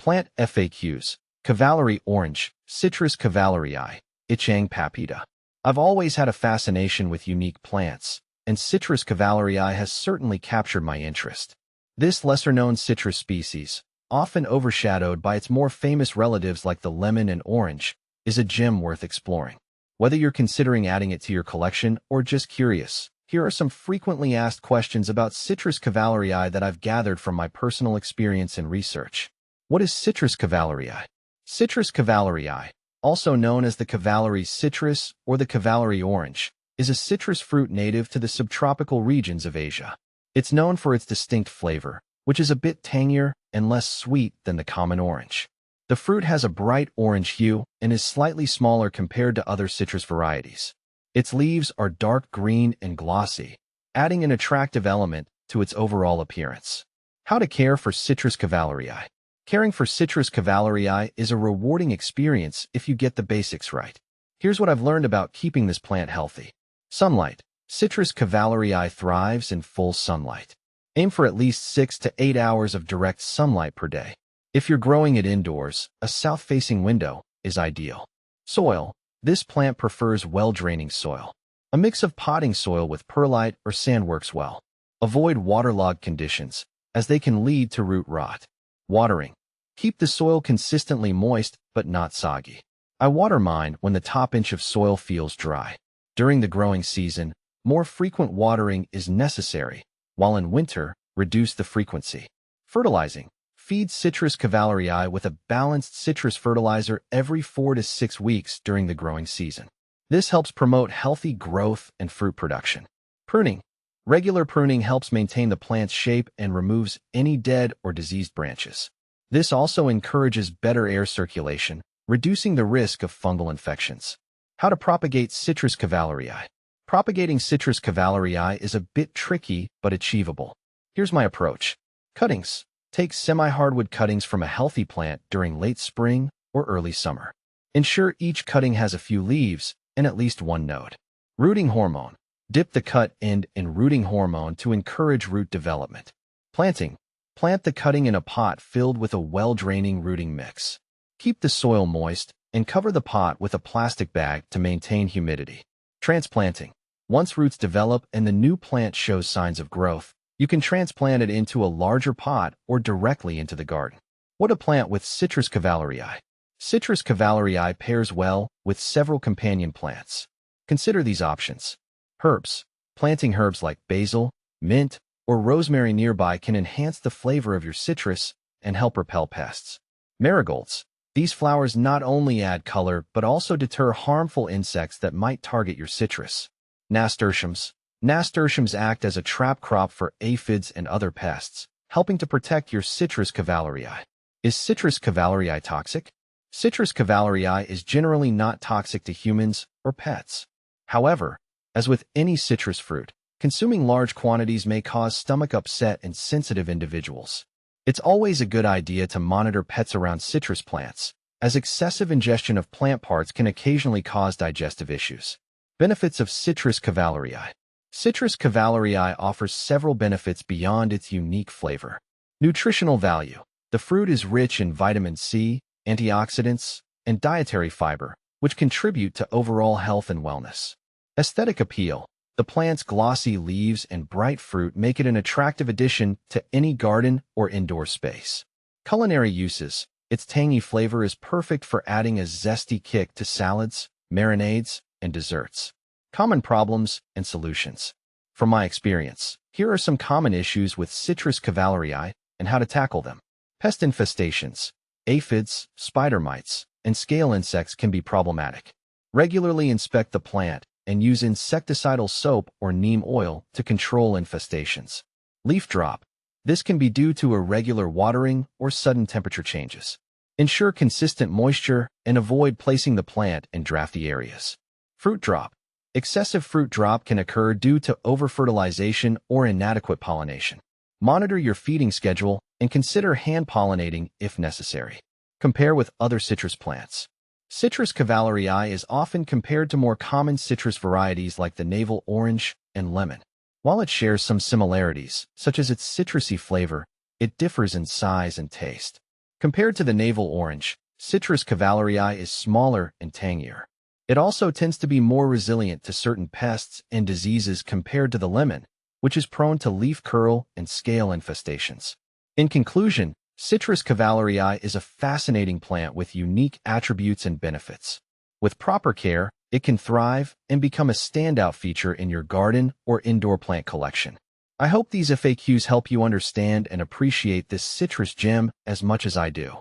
Plant FAQs. Cavalerie orange, Citrus Cavalerii, Ichang Papeda. I've always had a fascination with unique plants, and Citrus Cavalerii has certainly captured my interest. This lesser-known citrus species, often overshadowed by its more famous relatives like the lemon and orange, is a gem worth exploring. Whether you're considering adding it to your collection or just curious, here are some frequently asked questions about Citrus Cavalerii that I've gathered from my personal experience and research. What is Citrus Cavalerii? Citrus Cavalerii, also known as the Cavalerie citrus or the Cavalerie orange, is a citrus fruit native to the subtropical regions of Asia. It's known for its distinct flavor, which is a bit tangier and less sweet than the common orange. The fruit has a bright orange hue and is slightly smaller compared to other citrus varieties. Its leaves are dark green and glossy, adding an attractive element to its overall appearance. How to care for Citrus Cavalerii. Caring for Citrus Cavalerii is a rewarding experience if you get the basics right. Here's what I've learned about keeping this plant healthy. Sunlight. Citrus Cavalerii thrives in full sunlight. Aim for at least 6 to 8 hours of direct sunlight per day. If you're growing it indoors, a south-facing window is ideal. Soil. This plant prefers well-draining soil. A mix of potting soil with perlite or sand works well. Avoid waterlogged conditions, as they can lead to root rot. Watering. Keep the soil consistently moist but not soggy. I water mine when the top inch of soil feels dry. During the growing season, more frequent watering is necessary, while in winter, reduce the frequency. Fertilizing. Feed Citrus Cavalerii with a balanced citrus fertilizer every 4 to 6 weeks during the growing season. This helps promote healthy growth and fruit production. Pruning. Regular pruning helps maintain the plant's shape and removes any dead or diseased branches. This also encourages better air circulation, reducing the risk of fungal infections. How to propagate Citrus Cavalerii. Propagating Citrus Cavalerii is a bit tricky but achievable. Here's my approach. Cuttings. Take semi-hardwood cuttings from a healthy plant during late spring or early summer. Ensure each cutting has a few leaves and at least one node. Rooting hormone. Dip the cut end in rooting hormone to encourage root development. Planting. Plant the cutting in a pot filled with a well-draining rooting mix. Keep the soil moist and cover the pot with a plastic bag to maintain humidity. Transplanting. Once roots develop and the new plant shows signs of growth, you can transplant it into a larger pot or directly into the garden. What to plant with Citrus Cavalerii. Citrus Cavalerii pairs well with several companion plants. Consider these options. Herbs. Planting herbs like basil, mint, or rosemary nearby can enhance the flavor of your citrus and help repel pests. Marigolds. These flowers not only add color but also deter harmful insects that might target your citrus. Nasturtiums. Nasturtiums act as a trap crop for aphids and other pests, helping to protect your Citrus Cavalerii. Is Citrus Cavalerii toxic? Citrus Cavalerii is generally not toxic to humans or pets. However, as with any citrus fruit, consuming large quantities may cause stomach upset in sensitive individuals. It's always a good idea to monitor pets around citrus plants, as excessive ingestion of plant parts can occasionally cause digestive issues. Benefits of Citrus Cavalerii. Citrus Cavalerii offers several benefits beyond its unique flavor. Nutritional value. The fruit is rich in vitamin C, antioxidants, and dietary fiber, which contribute to overall health and wellness. Aesthetic appeal. The plant's glossy leaves and bright fruit make it an attractive addition to any garden or indoor space. Culinary uses. Its tangy flavor is perfect for adding a zesty kick to salads, marinades, and desserts. Common problems and solutions. From my experience, here are some common issues with Citrus Cavalerii and how to tackle them. Pest infestations. Aphids, spider mites, and scale insects can be problematic. Regularly inspect the plant and use insecticidal soap or neem oil to control infestations. Leaf drop. This can be due to irregular watering or sudden temperature changes. Ensure consistent moisture and avoid placing the plant in drafty areas. Fruit drop. Excessive fruit drop can occur due to over-fertilization or inadequate pollination. Monitor your feeding schedule and consider hand-pollinating if necessary. Compare with other citrus plants. Citrus Cavalerii is often compared to more common citrus varieties like the navel orange and lemon. While it shares some similarities, such as its citrusy flavor, it differs in size and taste. Compared to the navel orange, Citrus Cavalerii is smaller and tangier. It also tends to be more resilient to certain pests and diseases compared to the lemon, which is prone to leaf curl and scale infestations. In conclusion, Citrus Cavalerii is a fascinating plant with unique attributes and benefits. With proper care, it can thrive and become a standout feature in your garden or indoor plant collection. I hope these FAQs help you understand and appreciate this citrus gem as much as I do.